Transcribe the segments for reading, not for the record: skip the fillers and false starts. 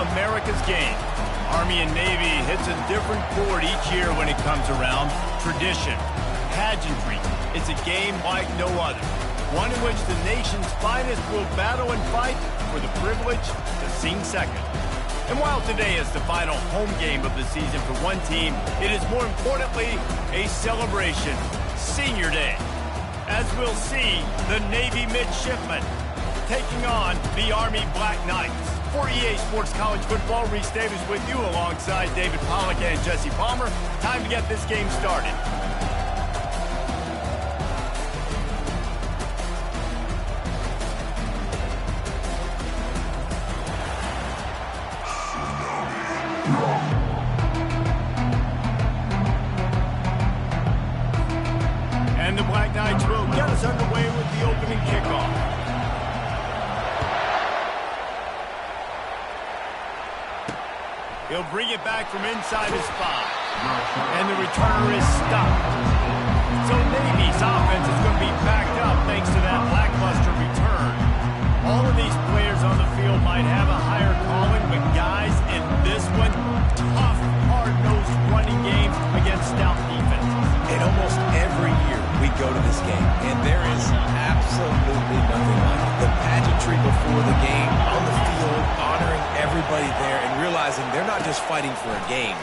America's game. Army and Navy hits a different chord each year when it comes around. Tradition, pageantry. It's a game like no other. One in which the nation's finest will battle and fight for the privilege to sing second. And while today is the final home game of the season for one team, it is more importantly a celebration, Senior Day. As we'll see, the Navy midshipmen taking on the Army Black Knights. For EA Sports College Football, Reese Davis with you alongside David Pollack and Jesse Palmer. Time to get this game started. And the Black Knights will get us underway with the opening kickoff. He'll bring it back from inside his 5. And the returner is stopped. So Navy's offense is going to be backed up thanks to that lackluster return. All of these players on the field might have a higher calling, but guys, in this one, tough, hard-nosed running games against stout defenses. And almost every year we go to this game, and there is absolutely nothing like it. The pageantry before the game, on the field, honoring everybody there, and realizing they're not just fighting for a game,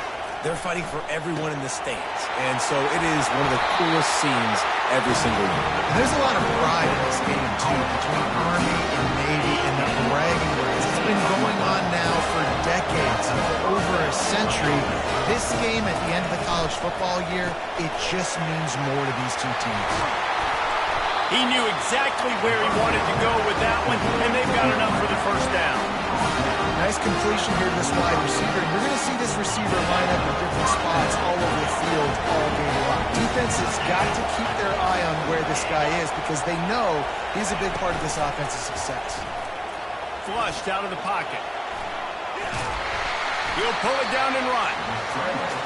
they're fighting for everyone in the stands. And so it is one of the coolest scenes every single year. There's a lot of pride in this game, too, between Army and Navy and the bragging rights. It's been going on now for decades, for over a century. This game at the end of the college football year, it just means more to these two teams. He knew exactly where he wanted to go with that one, and they've got enough for the first down. Nice completion here to this wide receiver. You're going to see this receiver line up in different spots all over the field all game long. Defense has got to keep their eye on where this guy is because they know he's a big part of this offense's success. Flushed out of the pocket. He'll pull it down and run.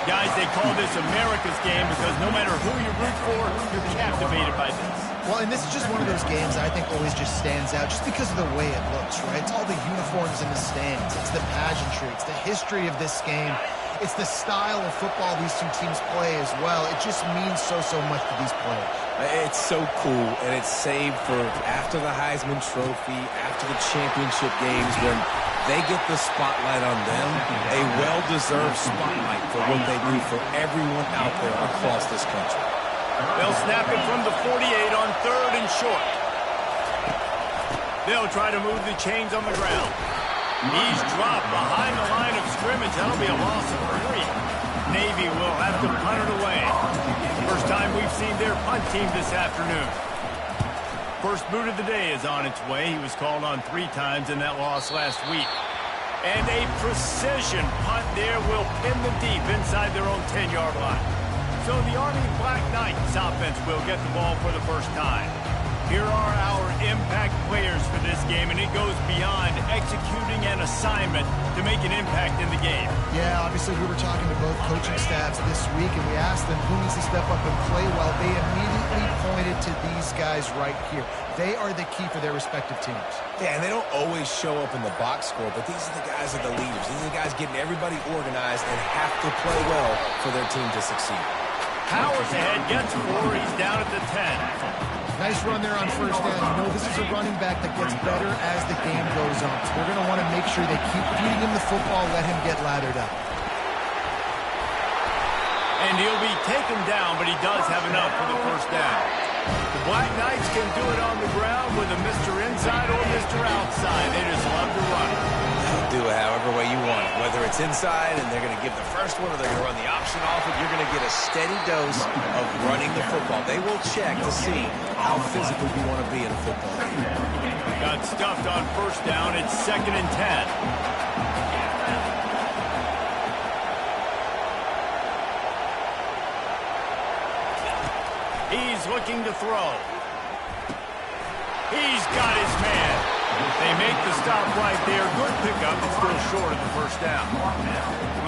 Guys, they call this America's game because no matter who you root for, you're captivated by this. Well, and this is just one of those games I think always just stands out just because of the way it looks, right? It's all the uniforms in the stands. It's the pageantry. It's the history of this game. It's the style of football these two teams play as well. It just means so much to these players. It's so cool, and it's saved for after the Heisman Trophy, after the championship games, when they get the spotlight on them, a well-deserved spotlight for what they do for everyone out there across this country. They'll snap it from the 48 on 3rd and short. They'll try to move the chains on the ground. He's dropped behind the line of scrimmage. That'll be a loss of 3. Navy will have to punt it away. First time we've seen their punt team this afternoon. First boot of the day is on its way. He was called on 3 times in that loss last week. And a precision punt there will pin them deep inside their own 10-yard line. So the Army Black Knights offense will get the ball for the first time. Here are our impact players for this game, and it goes beyond executing an assignment to make an impact in the game. Yeah, obviously we were talking to both coaching staffs this week, and we asked them who needs to step up and play well. They immediately pointed to these guys right here. They are the key for their respective teams. Yeah, and they don't always show up in the box score, but these are the guys that are the leaders. These are the guys getting everybody organized and have to play well for their team to succeed. Powers ahead, gets 4, he's down at the 10. Nice run there on first down. You know this is a running back that gets better as the game goes on. So they're going to want to make sure they keep feeding him the football, let him get lathered up. And he'll be taken down, but he does have enough for the first down. The Black Knights can do it on the ground with a Mr. Inside or Mr. Outside. They just love to run it. Do it however way you want it. Whether it's inside and they're going to give the first one or they're going to run the option off it, you're going to get a steady dose of running the football. They will check to see how physical you want to be in a football game. Got stuffed on first down. It's 2nd and 10. He's looking to throw. He's got his man. They make the stop right there. Good pickup, but still short of the first down.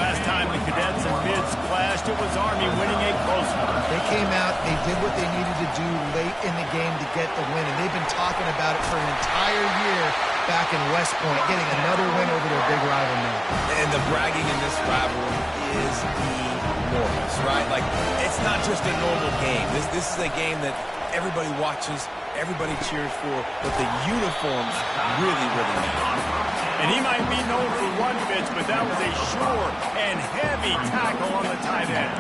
Last time the Cadets and Mids clashed, it was Army winning a close one. They came out, they did what they needed to do late in the game to get the win, and they've been talking about it for an entire year. back in West Point, getting another win over their big rival Navy. And the bragging in this rivalry is enormous, right? Like, it's not just a normal game. This is a game that everybody watches, everybody cheers for, but the uniforms really, really matter. And he might be known for one pitch, but that was a sure and heavy tackle on the tight end.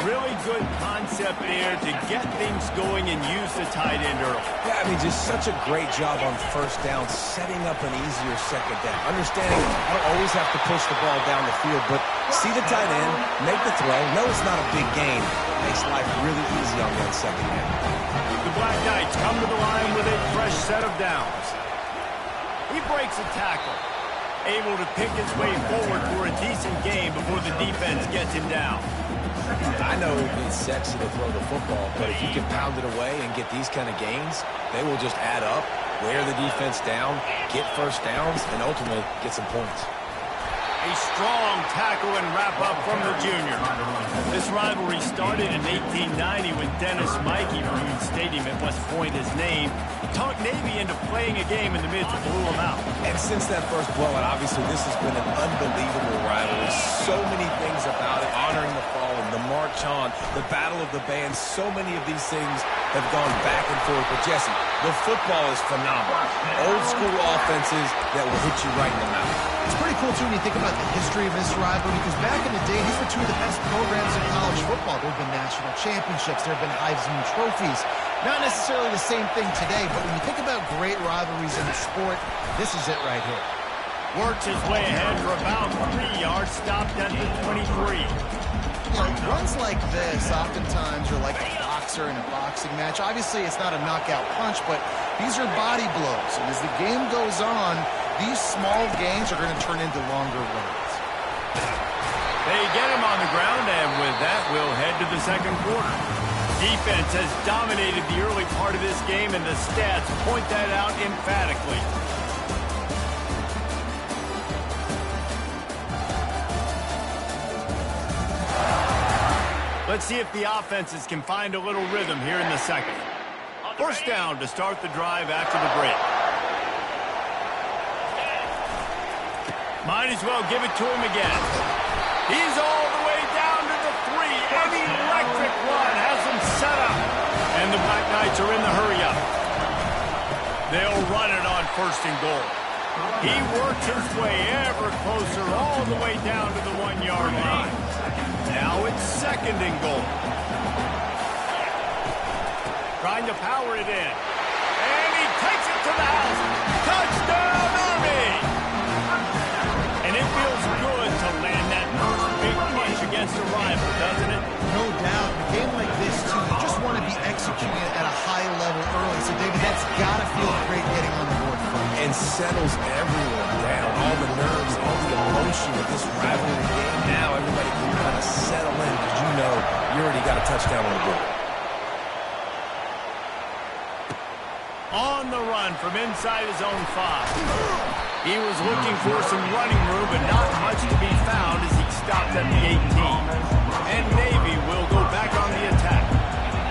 Really good concept there to get things going and use the tight end early. Yeah, I mean, just such a great job on first down, setting up an easier second down. Understanding I don't always have to push the ball down the field, but see the tight end, make the throw. No, it's not a big gain. Makes life really easy on that second down. The Black Knights come to the line with a fresh set of downs. He breaks a tackle, able to pick his way forward for a decent gain before the defense gets him down. I know it's sexy to throw the football, but if you can pound it away and get these kind of gains, they will just add up, wear the defense down, get first downs, and ultimately get some points. A strong tackle and wrap-up from the junior. This rivalry started in 1890 when Dennis Mikey Marine Stadium at West Point, his name, talked Navy into playing a game in the mids and blew them out. And since that first blowout, obviously this has been an unbelievable rivalry. So many things about it, honoring the fallen, the march on, the battle of the bands. So many of these things have gone back and forth. But Jesse, the football is phenomenal. Old school offenses that will hit you right in the mouth. It's pretty cool, too, when you think about the history of this rivalry, because back in the day, these were two of the best programs in college football. There have been national championships. There have been Heisman trophies. Not necessarily the same thing today, but when you think about great rivalries in the sport, this is it right here. Works his way ahead for about 3 yards, stopped at the 23. You know, runs like this oftentimes are like a boxer in a boxing match. Obviously, it's not a knockout punch, but these are body blows. And as the game goes on, these small gains are going to turn into longer runs. They get him on the ground, and with that, we'll head to the second quarter. Defense has dominated the early part of this game, and the stats point that out emphatically. Let's see if the offenses can find a little rhythm here in the second. First down to start the drive after the break. Might as well give it to him again. He's all the way down to the 3. An electric run has him set up. And the Black Knights are in the hurry-up. They'll run it on first and goal. He works his way ever closer all the way down to the 1-yard line. Now it's second and goal. Trying to power it in. And he takes it to the house. Touchdown, Army! And it feels good to land that first big punch against a rival, doesn't it? No doubt. In a game like this, too, you just want to be executing it at a high level early. So, David, that's got to feel great getting on the board first. And settles everyone down. All the nerves, all the emotion of this rivalry game. Now everybody can kind of settle in because you know you already got a touchdown on the board. On the run from inside his own 5. He was looking for some running room, but not much to be found as he stopped at the 18. And Navy will go back on the attack.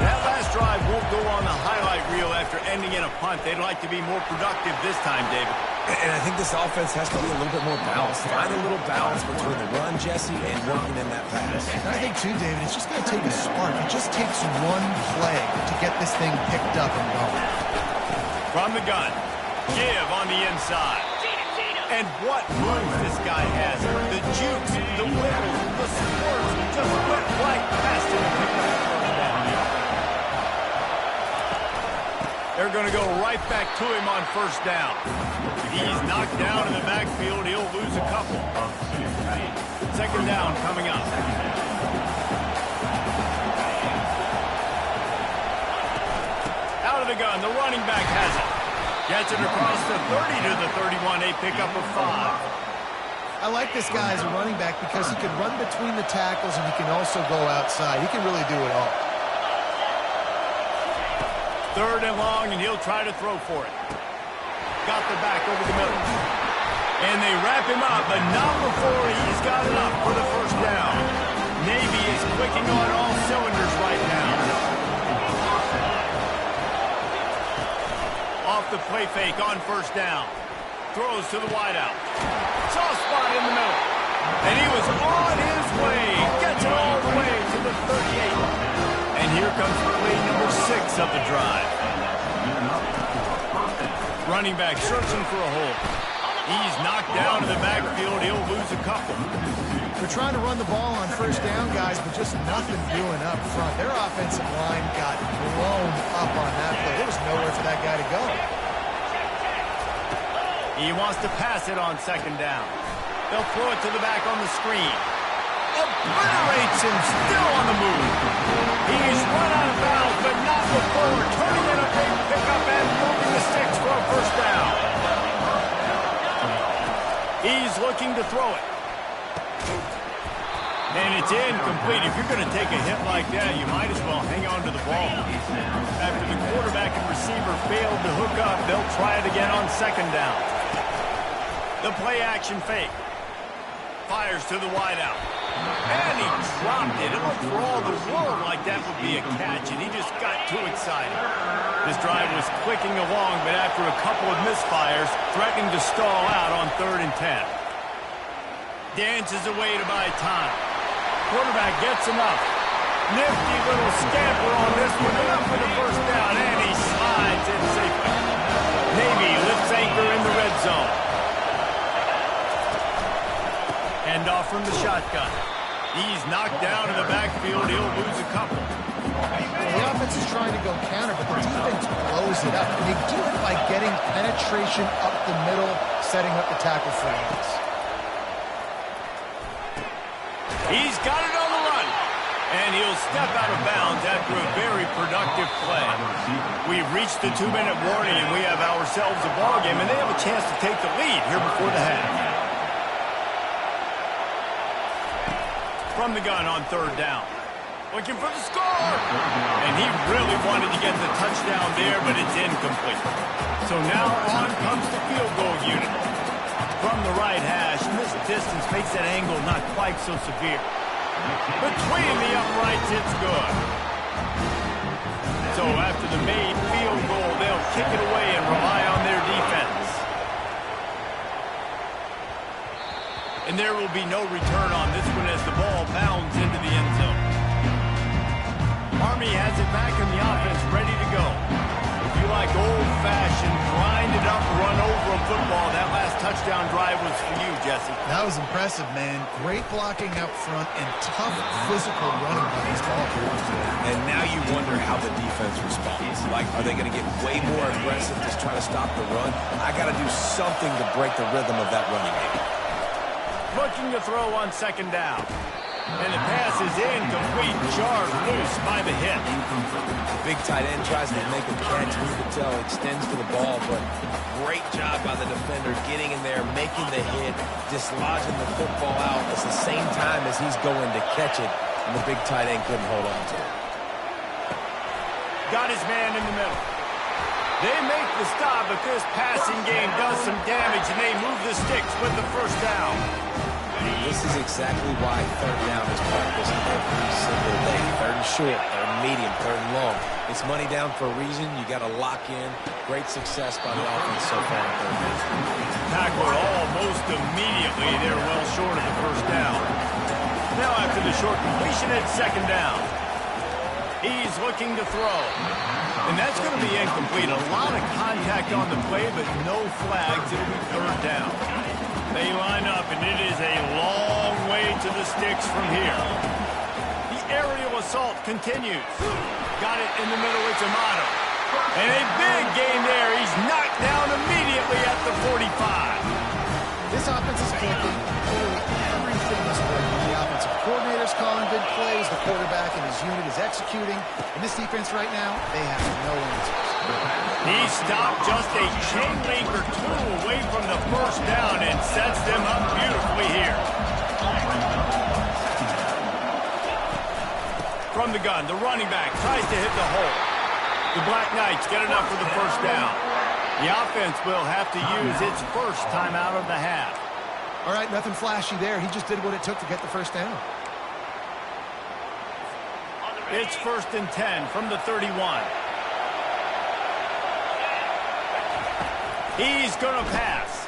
That last drive won't go on the highlight reel after ending in a punt. They'd like to be more productive this time, David. And I think this offense has to be a little bit more balanced. Find a little balance between the run, Jesse, and working in that pass. And I think, too, David, it's just going to take a spark. It just takes one play to get this thing picked up and going. From the gun, give on the inside. And what moves this guy has. The jukes, the wiggles, the squirts, just went right past him. They're going to go right back to him on first down. If he's knocked down in the backfield, he'll lose a couple. Second down coming up. Out of the gun, the running back has it. Gets it across the 30 to the 31, a pickup of 5. I like this guy as a running back because he can run between the tackles and he can also go outside. He can really do it all. Third and long, and he'll try to throw for it. Got the back over the middle. And they wrap him up, but not before he's got enough for the first down. Navy is clicking on all cylinders right now. Off the play fake on first down. throws to the wideout. Soft spot in the middle. And he was on his way. Gets it all the way to the 38. And here comes play number 6 of the drive. Running back searching for a hole. He's knocked down in the backfield. He'll lose a couple. They're trying to run the ball on first down, guys, but just nothing doing up front. Their offensive line got blown up on that play. There was nowhere for that guy to go. He wants to pass it on second down. They'll throw it to the back on the screen. Obliterates him, still on the move. He's run out of bounds, but not before turning in a big pickup and moving the sticks for a first down. He's looking to throw it. And it's incomplete. If you're going to take a hit like that, you might as well hang on to the ball. After the quarterback and receiver failed to hook up, they'll try it again on second down. The play-action fake. Fires to the wideout. And he dropped it. It looked for all the world like that would be a catch, and he just got too excited. This drive was clicking along, but after a couple of misfires, threatening to stall out on 3rd and 10. Dances away to buy time. Quarterback gets enough. Nifty little scamper on this one. Enough for the first down, and he slides in safely. Navy lifts anchor in the red zone. Handoff from the shotgun. He's knocked down in the backfield. He'll lose a couple. The offense is trying to go counter, but the defense blows it up. And they do it by getting penetration up the middle, setting up the tackle for loss. He's got it on the run. And he'll step out of bounds after a very productive play. We've reached the 2-minute warning, and we have ourselves a ball game, and they have a chance to take the lead here before the half. From the gun on 3rd down. Looking for the score. And he really wanted to get the touchdown there, but it's incomplete. So now on comes the field goal unit. From the right hash, and this distance makes that angle not quite so severe. Between the uprights, it's good. So after the made field goal, they'll kick it away and rely on their defense. And there will be no return on this one as the ball bounds into the end zone. Army has it back in the offense, ready to go. If you like old-fashioned, grind-it-up, run-over a football, that last touchdown drive was for you, Jesse. That was impressive, man. Great blocking up front and tough physical running by these ball players. And now you wonder how the defense responds. Like, are they going to get way more aggressive, just trying to stop the run? I got to do something to break the rhythm of that running game. Looking to throw on second down. And the pass is incomplete. Jarred loose by the hit. The big tight end tries to make a catch. You can tell extends to the ball, but great job by the defender getting in there, making the hit, dislodging the football out at the same time as he's going to catch it, and the big tight end couldn't hold on to it. Got his man in the middle. They make the stop, but this passing game does some damage, and they move the sticks with the first down. This is exactly why 3rd down is practiced every single day. 3rd and short, 3rd and medium, 3rd and long. It's money down for a reason. You got to lock in. Great success by the offense so far on 3rd down. Tackled almost immediately. They're well short of the first down. Now after the short completion, it's second down. He's looking to throw. And that's going to be incomplete. A lot of contact on the play, but no flags. It'll be 3rd down. They line up, and it is a long way to the sticks from here. The aerial assault continues. Got it in the middle. It's Amato. And a big gain there. He's knocked down immediately at the 45. This offense is clicking. Clearly everything is working. The offensive coordinator's calling good plays. The quarterback and his unit is executing. And this defense right now, they have no answers. He stopped just a chain link or two away from the first down and sets them up beautifully here. From the gun, the running back tries to hit the hole. The Black Knights get enough for the first down. The offense will have to use its first timeout of the half. All right, nothing flashy there. He just did what it took to get the first down. It's 1st and 10 from the 31. He's going to pass.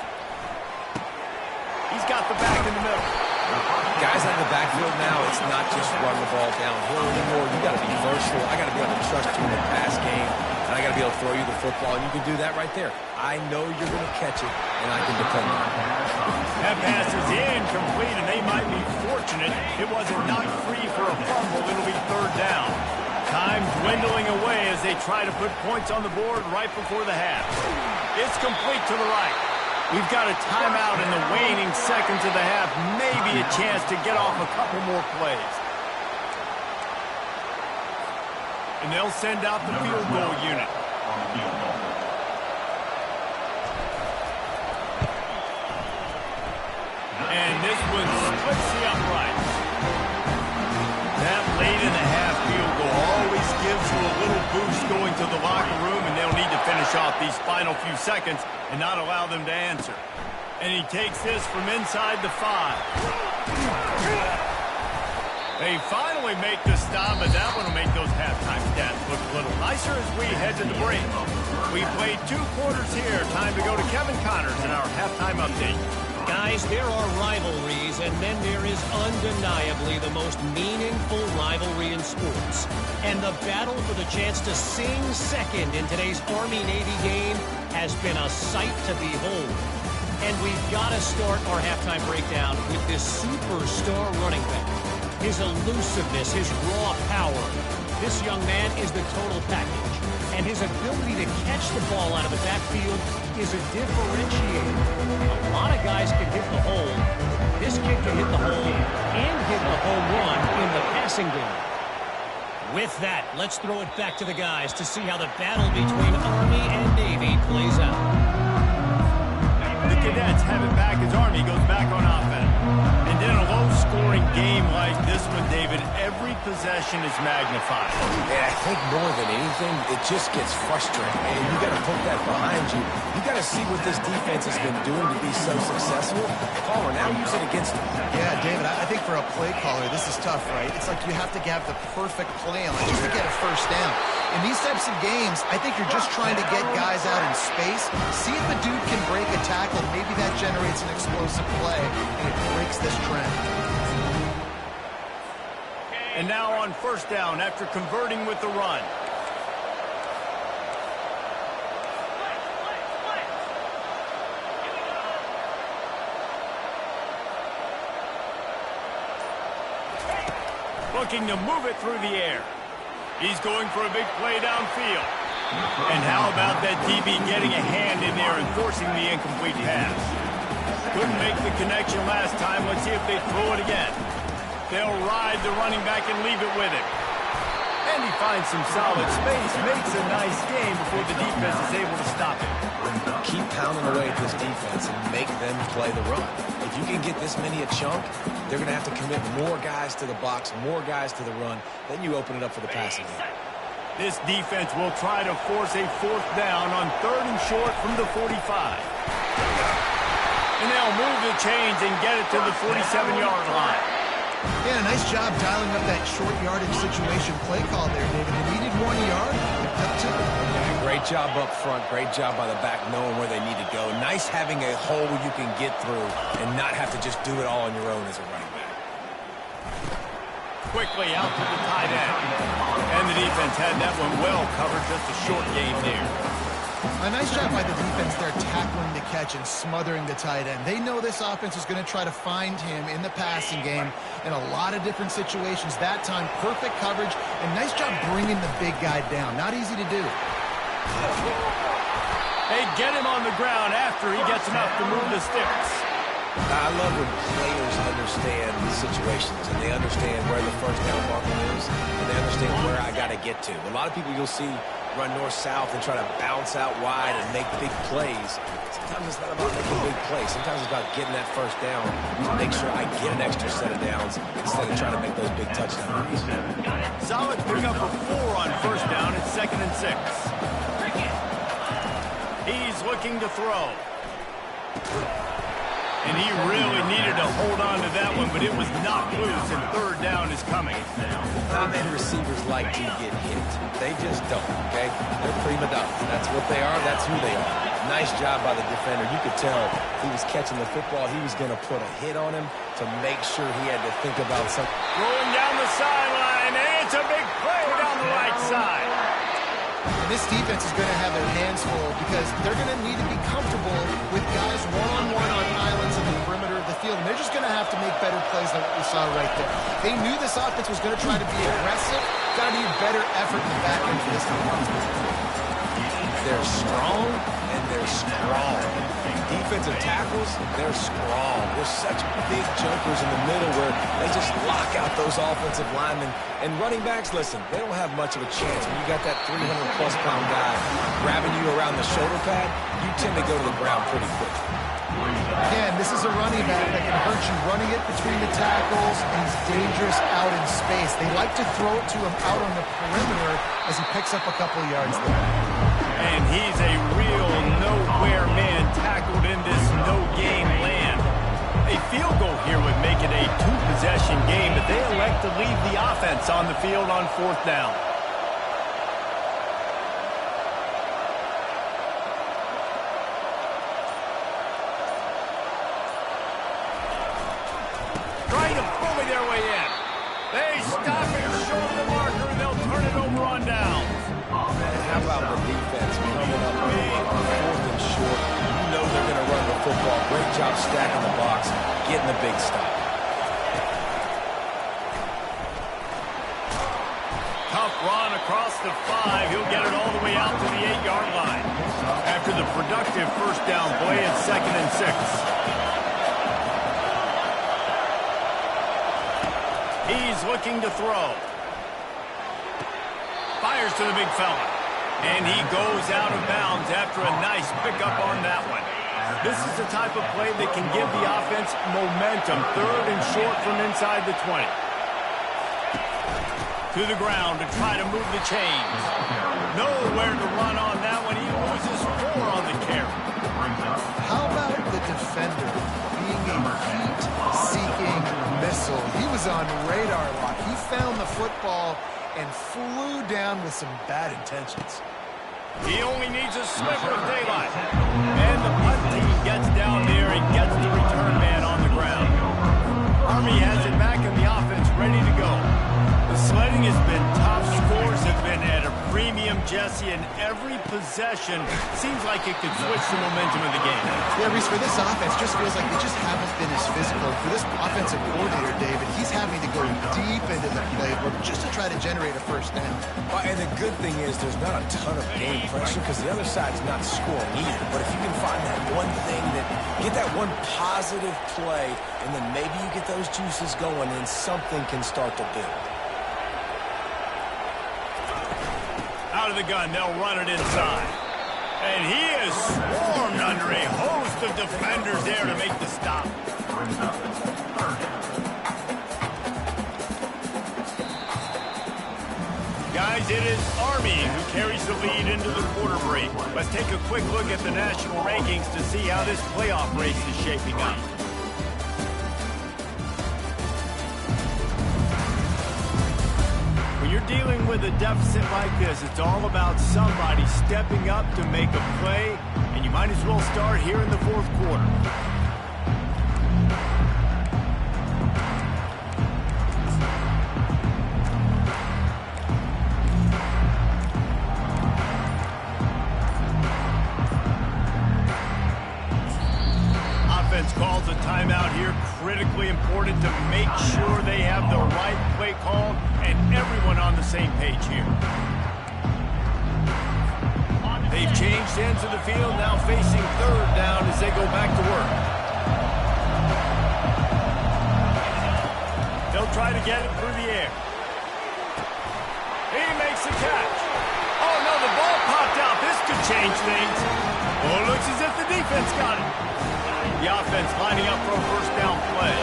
He's got the back in the middle. Guys out of the backfield now, it's not just run the ball downhill anymore. You got to be versatile. I got to be able to trust you in the pass game, and I got to be able to throw you the football, and you can do that right there. I know you're going to catch it, and I can depend on it. That pass is incomplete, and they might be fortunate it wasn't knocked free for a fumble. It'll be third down. Time dwindling away as they try to put points on the board right before the half. It's complete to the right. We've got a timeout in the waning seconds of the half. Maybe a chance to get off a couple more plays. And they'll send out the field goal unit. And this one splits the uprights. That late in the half field goal always gives you a little boost going to the locker room, and they'll need to finish off these final few seconds and not allow them to answer. And he takes this from inside the 5. They finally make the stop, but that one will make those halftime stats look a little nicer as we head to the break. We played 2 quarters here. Time to go to Kevin Connors in our halftime update. Guys, there are rivalries, and then there is undeniably the most meaningful rivalry in sports. And the battle for the chance to sing second in today's Army-Navy game has been a sight to behold. And we've got to start our halftime breakdown with this superstar running back. His elusiveness, his raw power. This young man is the total package. And his ability to catch the ball out of the backfield is a differentiator. A lot of guys can hit the hole. This kid can hit the hole and hit the home run in the passing game. With that, let's throw it back to the guys to see how the battle between Army and Navy plays out. The Cadets have it back as Army goes back on offense. And in a low-scoring game like this one, David, every possession is magnified. And I think more than anything, it just gets frustrating. And you got to put that behind you. You got to see what this defense has been doing to be so successful. Caller, now use it against them. Yeah, David, I think for a play caller, this is tough, right? It's like you have to have the perfect play on just to get a first down. In these types of games, I think you're just trying to get guys out in space, see if a dude can break a tackle. Maybe that generates an explosive play, and it breaks this trend. And now on first down after converting with the run. Looking to move it through the air. He's going for a big play downfield. And how about that DB getting a hand in there and forcing the incomplete pass? Couldn't make the connection last time. Let's see if they throw it again. They'll ride the running back and leave it with him. And he finds some solid space, makes a nice game before the defense is able to stop it. Keep pounding away at this defense and make them play the run. If you can get this many a chunk, they're going to have to commit more guys to the box, more guys to the run. Then you open it up for the passing game. This defense will try to force a fourth down on 3rd and short from the 45. And they'll move the chains and get it to the 47-yard line. Yeah, nice job dialing up that short yardage situation play call there, David. They needed 1 yard, picked up 2. Yeah, great job up front. Great job by the back knowing where they need to go. Nice having a hole you can get through and not have to just do it all on your own as a running back. Quickly out to the tight end. And the defense had that one well covered. Just a short game there. A nice job by the defense there tackling the catch and smothering the tight end. They know this offense is going to try to find him in the passing game in a lot of different situations. That time, perfect coverage and nice job bringing the big guy down. Not easy to do. They get him on the ground after he gets enough to move the sticks. I love when players understand the situations and they understand where the first down marker is and they understand where I got to get to. A lot of people you'll see run north-south and try to bounce out wide and make big plays. Sometimes it's not about making big plays. Sometimes it's about getting that first down to make sure I get an extra set of downs instead of trying to make those big touchdowns. Solid pickup of 4 on first down. It's 2nd and 6. He's looking to throw. And he really needed to hold on to that one, but it was knocked loose, and third down is coming. Not many receivers like to get hit. They just don't, okay? They're prima donnas. That's what they are. That's who they are. Nice job by the defender. You could tell he was catching the football. He was going to put a hit on him to make sure he had to think about something. Rolling down the sideline, and it's a big play down the right side. This defense is going to have their hands full because they're going to need to be comfortable with guys one-on-one on islands in the perimeter of the field, and they're just going to have to make better plays than what we saw right there. They knew this offense was going to try to be aggressive. Got to need better effort in the back end for this defense. They're strong, and they're strong. Defensive tackles, they're strong. They're such big jumpers in the middle where they just lock out those offensive linemen. And running backs, listen, they don't have much of a chance. When you got that 300-plus pound guy grabbing you around the shoulder pad, you tend to go to the ground pretty quick. Again, this is a running back that can hurt you running it between the tackles, and he's dangerous out in space. They like to throw it to him out on the perimeter as he picks up a couple of yards there. And he's a real nowhere man tackled in this no-game land. A field goal here would make it a two-possession game, but they elect to leave the offense on the field on fourth down. Trying to bully their way in. They stop it short of the marker, and they'll turn it over on downs. How about the defense coming up big on fourth and short? You know they're going to run the football. Great job stacking the box, getting the big stop. Tough run across the 5. He'll get it all the way out to the 8-yard line. After the productive first down play, it's 2nd and 6. He's looking to throw. Fires to the big fella. And he goes out of bounds after a nice pickup on that one. This is the type of play that can give the offense momentum. 3rd and short from inside the 20. To the ground to try to move the chains. Nowhere to run on that one. He loses 4 on the carry. How about the defender being a heat-seeking missile? He was on radar lock. He found the football and flew down with some bad intentions. He only needs a sliver of daylight. And the punt team gets down there and gets the return man on the ground. Army has it back in the offense, ready to go. The sledding has been top. Scores have been at a premium, Jesse, and every possession seems like it could switch the momentum of the game. Yeah, Reese, for this offense, just feels like they just haven't been as physical. For this offensive coordinator, David, he's having to go deep into the playbook just to try to generate a first down. And the good thing is there's not a ton of game pressure because the other side's not scoring either. But if you can find that one thing, get that one positive play, and then maybe you get those juices going, and something can start to build. Out of the gun, they'll run it inside. And he is swarmed under a host of defenders there to make the stop. Guys, it is Army who carries the lead into the quarter break. Let's take a quick look at the national rankings to see how this playoff race is shaping up. When you're dealing with a deficit like this, it's all about somebody stepping up to make a play, and you might as well start here in the fourth quarter. Offense calls a timeout here, critically important to make sure they have the right play call and everyone on the same page here. They've changed ends of the field, now facing third down as they go back to work. They'll try to get it through the air. He makes the catch. Oh, no, the ball popped out. This could change things. Oh, it looks as if the defense got it. The offense lining up for a first down play.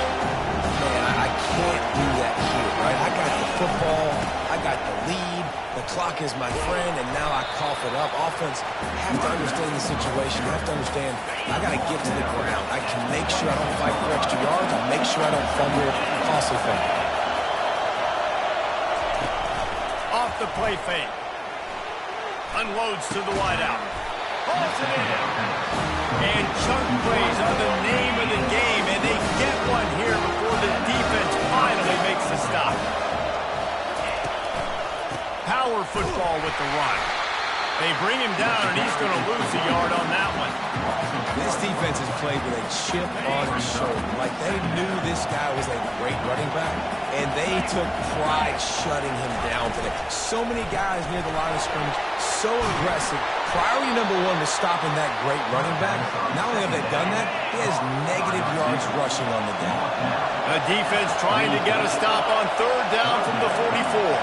man, I can't do that here, right? I got the football, I got the lead, the clock is my friend, and now I cough it up. Offense, have to understand the situation, have to understand I got to get to the ground. I can make sure I don't fight for extra yards and make sure I don't fumble, costly fumble. Off the play fake. Unloads to the wideout. Pulls it in. And chunk plays are the name of the game, and they get one here before the defense finally makes the stop. Power football with the run. They bring him down, and he's going to lose a yard on that one. This defense has played with a chip on its shoulder. Like, they knew this guy was a great running back, and they took pride shutting him down today. So many guys near the line of scrimmage, so aggressive. Priority number one was stopping that great running back. Not only have they done that, he has negative yards rushing on the day. The defense trying to get a stop on third down from the 44.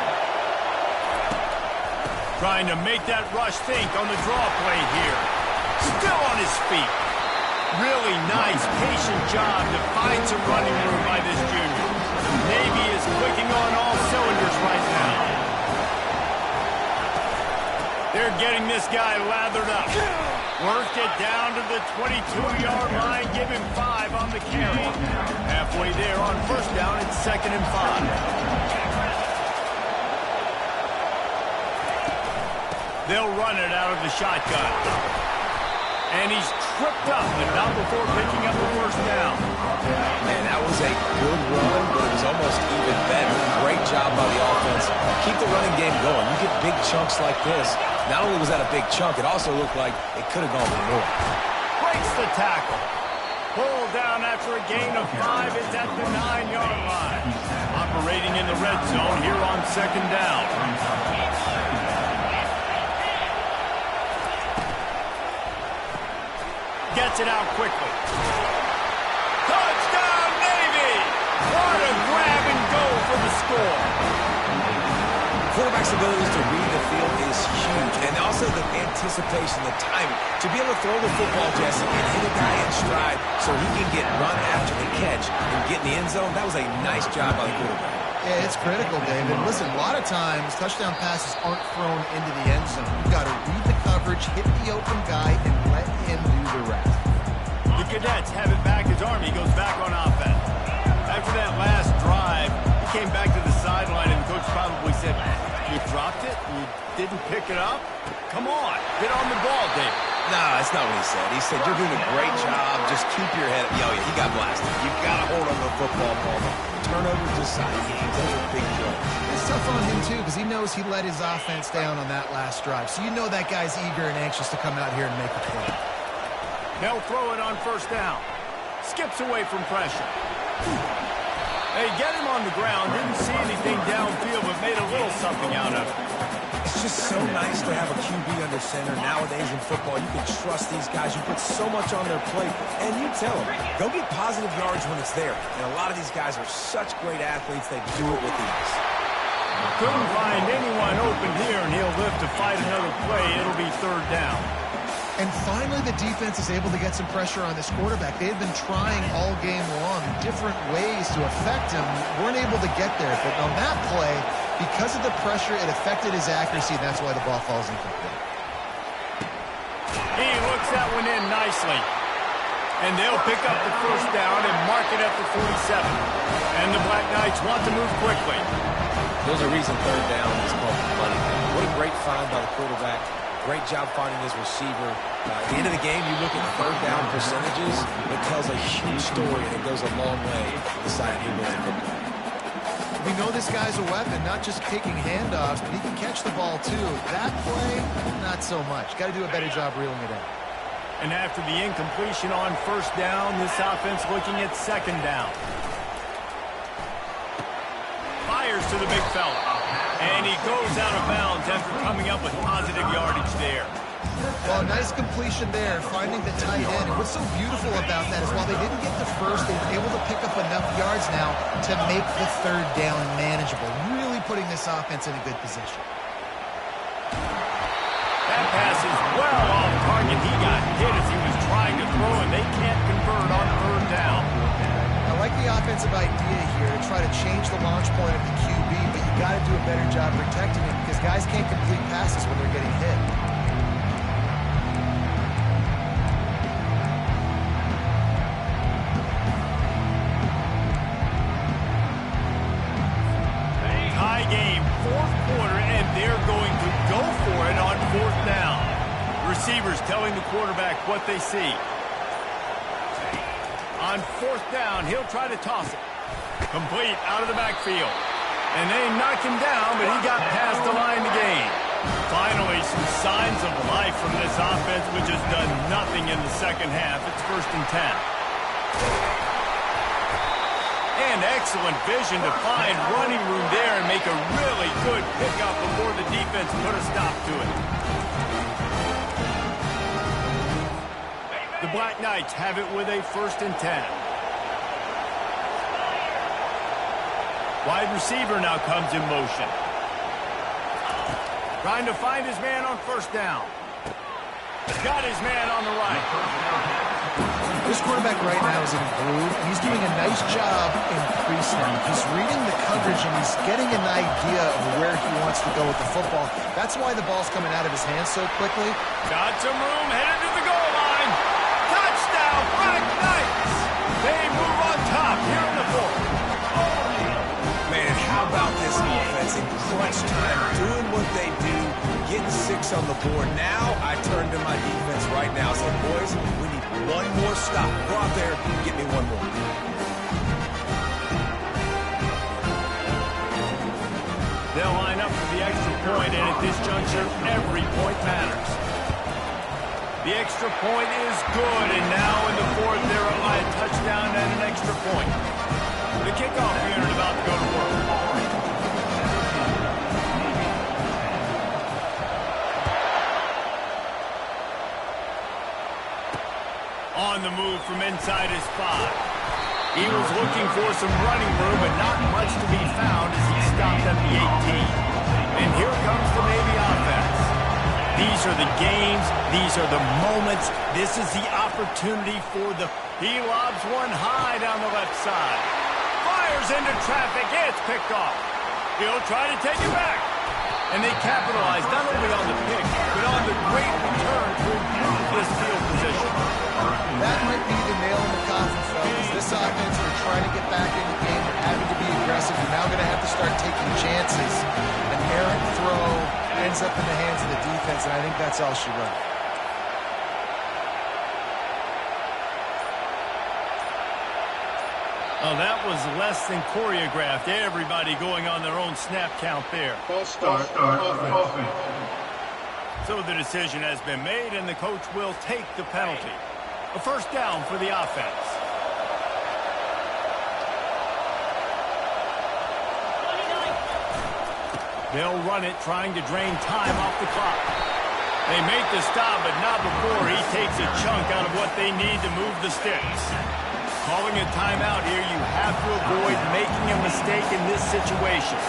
Trying to make that rush think on the draw play here. Still on his feet. Really nice, patient job to find some running room by this junior. Navy is clicking on all cylinders right now. They're getting this guy lathered up. Worked it down to the 22-yard line. Give him 5 on the carry. Halfway there on first down. It's 2nd and 5. They'll run it out of the shotgun. And he's tripped up, but not before picking up the first down. Man, that was a good run, but it was almost even better. Great job by the offense. Keep the running game going. You get big chunks like this. Not only was that a big chunk, it also looked like it could have gone for more. Breaks the tackle. Pulled down after a gain of 5. It's at the 9-yard line. Operating in the red zone here on 2nd down. Gets it out quickly. Touchdown, Navy! What a grab and go for the score. Quarterback's abilities to read the field is huge, and also the anticipation, the timing. To be able to throw the football, Jesse, and hit a guy in stride so he can get run after the catch and get in the end zone, that was a nice job by the quarterback. Yeah, it's critical, David. Listen, a lot of times, touchdown passes aren't thrown into the end zone. You've got to read the coverage, hit the open guy, and let him do the rest. The Cadets have it back as Army goes back on offense. After that last drive, he came back to the sideline, and the coach probably said, "You dropped it? You didn't pick it up? Come on, get on the ball, David." No, that's not what he said. He said, "You're doing a great job. Just keep your head up." Yo, yeah, he got blasted. You've got to hold on to the football ball. Turnovers aside, those are big throws. It's tough on him, too, because he knows he let his offense down on that last drive. So you know that guy's eager and anxious to come out here and make a play. They'll throw it on first down. Skips away from pressure. They get him on the ground. Didn't see anything downfield, but made a little something out of it. It's just so nice to have a QB under center. Nowadays in football, you can trust these guys. You put so much on their plate, and you tell them, go get positive yards when it's there. And a lot of these guys are such great athletes, they do it with ease. Couldn't find anyone open here, and he'll live to fight another play. It'll be third down. And finally, the defense is able to get some pressure on this quarterback. They had been trying all game long different ways to affect him. Weren't able to get there. But on that play, because of the pressure, it affected his accuracy. And that's why the ball falls incomplete. He looks that one in nicely. And they'll pick up the first down and mark it at the 47. And the Black Knights want to move quickly. There's a reason third down is called the money. What a great find by the quarterback. Great job finding his receiver. At the end of the game, you look at third down percentages. It tells a huge story, and it goes a long way to deciding who wins the football. We know this guy's a weapon, not just kicking handoffs, but he can catch the ball, too. That play, not so much. Got to do a better job reeling it in. And after the incompletion on first down, this offense looking at second down. Fires to the big fella. And he goes out of bounds after coming up with positive yardage there. Well, nice completion there, finding the tight end. And what's so beautiful about that is while they didn't get the first, they were able to pick up enough yards now to make the third down manageable. Really putting this offense in a good position. That pass is well off target. He got hit as he was trying to throw, and they can't convert on third down. I like the the offensive idea here to try to change the launch point of the QB, but you got to do a better job protecting him because guys can't complete passes when they're getting hit. Tie game, fourth quarter, and they're going to go for it on fourth down. Receivers telling the quarterback what they see. On fourth down, he'll try to toss it. Complete out of the backfield. And they knocked him down, but he got past the line to gain. Finally, some signs of life from this offense, which has done nothing in the second half. It's 1st and 10. And excellent vision to find running room there and make a really good pickup before the defense put a stop to it. The Black Knights have it with a 1st and 10. Wide receiver now comes in motion. Trying to find his man on 1st down. Got his man on the right. This quarterback right now is in a groove, and he's doing a nice job in pre-snap. He's reading the coverage, and he's getting an idea of where he wants to go with the football. That's why the ball's coming out of his hands so quickly. Got some room, headed to the goal line. Touchdown, Black Knights! They move on top here in the 4th. Man, how about this offense in crunch time, doing what they do, getting 6 on the board. Now I turn to my defense right now and say, boys, we need one more stop. Go out there and get me one more. They'll line up for the extra point, and at this juncture, every point matters. The extra point is good, and now in the 4th, they're up by a touchdown and an extra point. The kickoff unit about to go to work. On the move from inside his 5. He was looking for some running room, but not much to be found as he stopped at the 18. And here comes the Navy offense. These are the games. These are the moments. This is the opportunity for the... He lobs one high down the left side. Fires into traffic. It's picked off. He'll try to take it back. And they capitalize not only on the pick, but on the great return to improve this field position. That might be the nail in the coffin, fellas. This offense, they're trying to get back in the game. They're having to be aggressive. You're now going to have to start taking chances. An errant throw ends up in the hands of the defense, and I think that's all she wrote. Oh, that was less than choreographed. Everybody going on their own snap count there. False start. Offense. So the decision has been made, and the coach will take the penalty. A 1st down for the offense. They'll run it, trying to drain time off the clock. They make the stop, but not before he takes a chunk out of what they need to move the sticks. Calling a timeout here, you have to avoid making a mistake in this situation.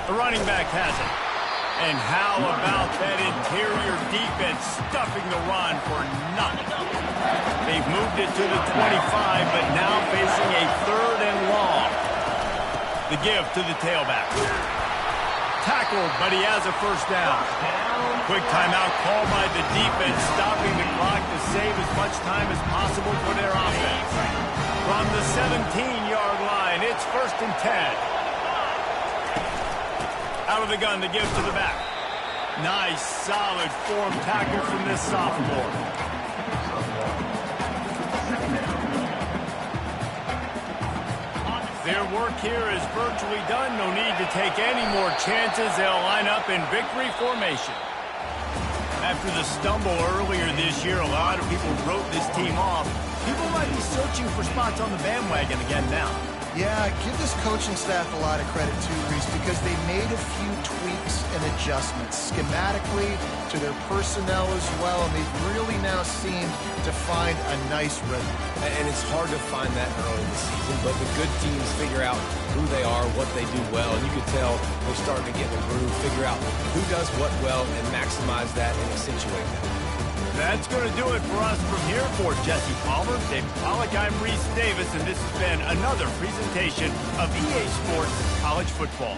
The running back has it. And how about that interior defense stuffing the run for nothing? They've moved it to the 25, but now facing a 3rd and long. The give to the tailback. Tackled, but he has a 1st down. Quick timeout called by the defense, stopping the clock to save as much time as possible for their offense. From the 17-yard line, it's 1st and 10. Out of the gun, the give to the back. Nice, solid form tackle from this sophomore. Their work here is virtually done. No need to take any more chances. They'll line up in victory formation. After the stumble earlier this year, a lot of people wrote this team off. People might be searching for spots on the bandwagon again now. Yeah, give this coaching staff a lot of credit too, Reese, because they made a few tweaks and adjustments schematically to their personnel as well, and they've really now seemed to find a nice rhythm. And it's hard to find that early in the season, but the good teams figure out who they are, what they do well, and you can tell they're starting to get in the groove, figure out who does what well, and maximize that and accentuate that. That's going to do it for us from here. For Jesse Palmer, David Pollack, I'm Reese Davis, and this has been another presentation of EA Sports College Football.